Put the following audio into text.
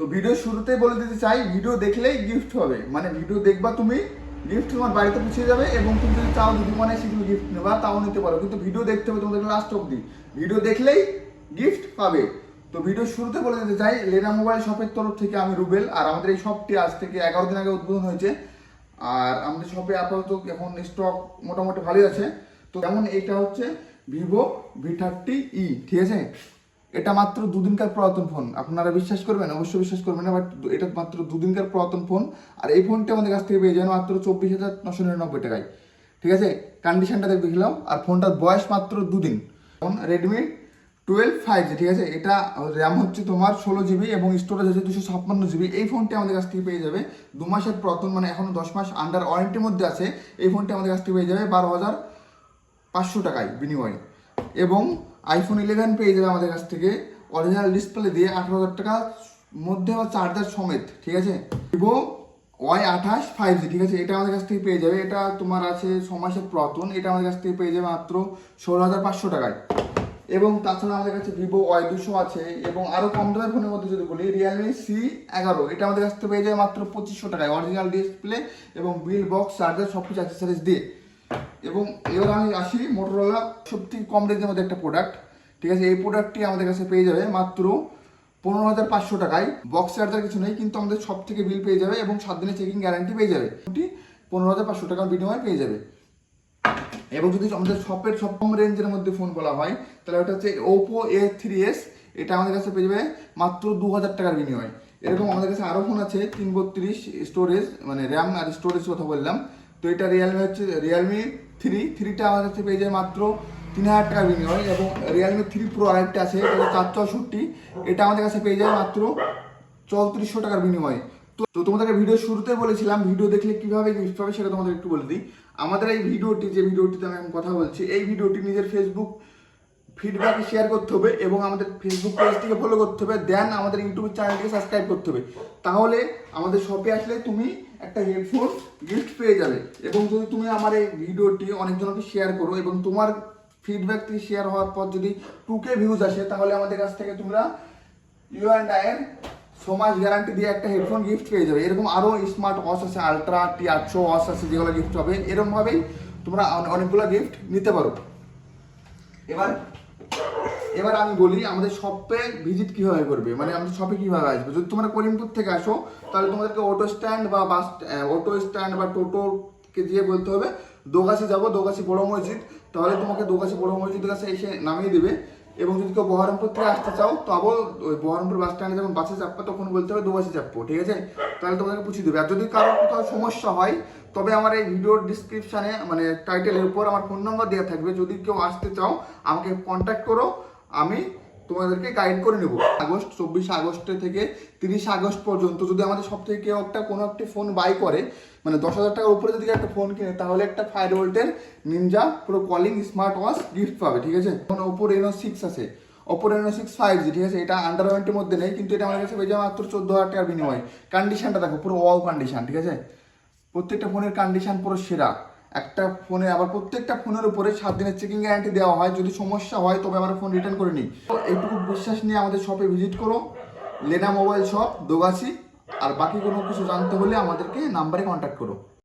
তো ভিডিও শুরুতেই বলে দিতে চাই, ভিডিও দেখলেই গিফট হবে, মানে ভিডিও দেখবা তুমি, গিফট তোমার বাড়িতে পৌঁছে যাবে। এবং তুমি যদি চাও যদি মনে হয় সেগুলো গিফট নেবা তাও নিতে পারো, কিন্তু ভিডিও দেখতে হবে তোমাদের লাস্ট অবধি, ভিডিও দেখলেই গিফট পাবে। তো ভিডিও শুরুতে বলে দিতে চাই, লেনা মোবাইল শপের তরফ থেকে আমি রুবেল, আর আমাদের এই শপটি আজ থেকে 11 দিন আগে উদ্বোধন হয়েছে। আর আমাদের শপে আপাতত এখন স্টক মোটামুটি ভালোই আছে। তো যেমন এইটা হচ্ছে ভিভো V30e, ঠিক আছে? এটা মাত্র দুদিনকার পুরাতন ফোন, আপনারা বিশ্বাস করবেন? অবশ্যই বিশ্বাস করবেন না, বাট এটা মাত্র দুদিনকার পুরাতন ফোন। আর এই ফোনটা আমাদের কাছ থেকে পেয়ে যাবেন মাত্র 24,999 টাকায়, ঠিক আছে? কন্ডিশনটা দেখলাম, আর ফোনটার বয়স মাত্র দুদিন। রেডমি 12 5G, ঠিক আছে? এটা র্যাম হচ্ছে তোমার 16 GB এবং স্টোরেজ হচ্ছে 256 GB। এই ফোনটি আমাদের কাছ থেকে পেয়ে যাবে 2 মাসের পুরাতন, মানে এখনো 10 মাস আন্ডার ওয়ারেন্টির মধ্যে আছে। এই ফোনটি আমাদের কাছ থেকে পেয়ে যাবে 12,500 টাকায় বিনিময়ে। এবং আইফোন 11 পেয়ে যাবে আমাদের কাছ থেকে অরিজিনাল ডিসপ্লে দিয়ে 18,000 টাকার মধ্যে, বা চার্জার সমেত, ঠিক আছে? ভিভো Y28 5G, ঠিক আছে? এটা আমাদের কাছ থেকে পেয়ে যাবে, এটা তোমার আছে 6 মাসের পুরাতন, এটা আমাদের কাছ থেকে পেয়ে যাবে মাত্র 16,500 টাকায়। এবং তাছাড়া আমাদের কাছে ভিভো Y200 আছে। এবং আরও কম দামের ফোনের মধ্যে যদি বলি, রিয়েলমি C11, এটা আমাদের কাছ থেকে পেয়ে যাবে মাত্র 2500 টাকায়, অরিজিনাল ডিসপ্লে এবং বিল বক্স চার্জার সব কিছু অ্যাক্সেসরিজ দিয়ে। এবং এবার আমি আসি মোটরোলা সবথেকে কম রেঞ্জের মধ্যে একটা প্রোডাক্ট, ঠিক আছে? এই প্রোডাক্টটি আমাদের কাছে পেয়ে যাবে মাত্র 15,500 টাকায়। বক্স চার্জার কিছু নেই, কিন্তু আমাদের সব থেকে বিল পেয়ে যাবে এবং 7 দিনের চেকিং গ্যারান্টি পেয়ে যাবে। 15,500 টাকার বিনিময়ে পেয়ে যাবে। এবং যদি আমাদের শপের সব কম রেঞ্জের মধ্যে ফোন বলা হয়, তাহলে ওটা হচ্ছে Oppo A3s, এটা আমাদের কাছে পেয়ে যাবে মাত্র 2,000 টাকার বিনিময়ে। এরকম আমাদের কাছে আরও ফোন আছে 332 স্টোরেজ, মানে র্যাম আর স্টোরেজ কথা বললাম। তো এটা রিয়েলমি 3টা আমাদের কাছে পেয়ে যায় মাত্র 3,000 টাকার বিনিময়। এবং রিয়েলমি 3 Pro আরেকটা আছে, এটা হচ্ছে 464, এটা আমাদের কাছে পেয়ে যায় মাত্র 3400 টাকার বিনিময়ে। তো তোমাদেরকে ভিডিও শুরুতে বলেছিলাম ভিডিও দেখলে কিভাবে গিফট পাবে, সেটা তোমাদের একটু বলে দিই। আমাদের এই ভিডিওটি, যে ভিডিওটিতে আমি এখন কথা বলছি, এই ভিডিওটি নিজের ফেসবুক ফিডব্যাকে শেয়ার করতে হবে এবং আমাদের ফেসবুক পেজটিকে ফলো করতে হবে, দেন আমাদের ইউটিউব চ্যানেলটিকে সাবস্ক্রাইব করতে হবে। তাহলে আমাদের শপে আসলে তুমি একটা হেডফোন গিফট পেয়ে যাবে। এবং যদি তুমি আমার এই ভিডিওটি অনেকজনকে শেয়ার করো এবং তোমার ফিডব্যাক থেকে শেয়ার হওয়ার পর যদি 2K ভিউজ আসে, তাহলে আমাদের কাছ থেকে তোমরা U&I এর 6 মাস গ্যারান্টি দিয়ে একটা হেডফোন গিফট পেয়ে যাবে। এরকম আরও স্মার্ট ওয়াচ আছে, আলট্রা T800 ওয়াচ আছে, যেগুলো গিফট হবে। এরকমভাবেই তোমরা অনেকগুলো গিফট নিতে পারো। এবার আমি বলি আমাদের শপে ভিজিট কিভাবে করবে, মানে আমাদের শপে কিভাবে আসবে। যদি তোমরা করিমপুর থেকে আসো, তাহলে তোমাদেরকে অটো স্ট্যান্ড বা টোটোকে দিয়ে বলতে হবে দোগাছি যাবো, দোগাছি বড় মসজিদ, তাহলে তোমাকে দোগাছি বড় মসজিদের কাছে এসে নামিয়ে দেবে। এবং যদি কেউ বহরমপুর থেকে আসতে চাও, তো আবার ওই বহরমপুর বাস স্ট্যান্ডে যখন বাসে চাপবো, তখন বলতে হবে দোগাছি চাপবো, ঠিক আছে? তাহলে তোমাদেরকে পুছিয়ে দেবে। আর যদি কারোর কোথাও সমস্যা হয়, তবে আমার এই ভিডিওর ডিসক্রিপশানে, মানে টাইটেলের উপর আমার ফোন নাম্বার দেওয়া থাকবে। যদি কেউ আসতে চাও, আমাকে কন্ট্যাক্ট করো, আমি তোমাদেরকে গাইড করে নেব। 24 আগস্ট থেকে 30 আগস্ট পর্যন্ত যদি আমাদের সব থেকে কেউ কোনো একটি ফোন বাই করে, মানে 10,000 টাকার উপরে যদি একটা ফোন কিনে, তাহলে একটা 5 ভোল্টের নিনজা পুরো কলিং স্মার্ট ওয়াচ গিফট পাবে, ঠিক আছে? এখন Oppo Reno 6 আছে, Oppo Reno 6 5G, ঠিক আছে? এটা আন্ডার ওয়ারেন্টির মধ্যে নেই, কিন্তু এটা আমাদের কাছে পেয়ে যাবে মাত্র 14,000 টাকার বিনিময়। কন্ডিশনটা দেখো, পুরো ওয়াও কন্ডিশন, ঠিক আছে? প্রত্যেকটা ফোনের কন্ডিশন পুরো সেরা। একটা ফোনে আবার প্রত্যেকটা ফোনের উপরে 7 দিনের চেকিং গ্যারান্টি দেওয়া হয়। যদি সমস্যা হয়, তবে আমরা ফোন রিটার্ন করে নিই। তো এইটুকু বিশ্বাস নিয়ে আমাদের শপে ভিজিট করো, লেনা মোবাইল শপ, দোগাছি। আর বাকি কোনো কিছু জানতে হলে আমাদেরকে নাম্বারে কন্ট্যাক্ট করো।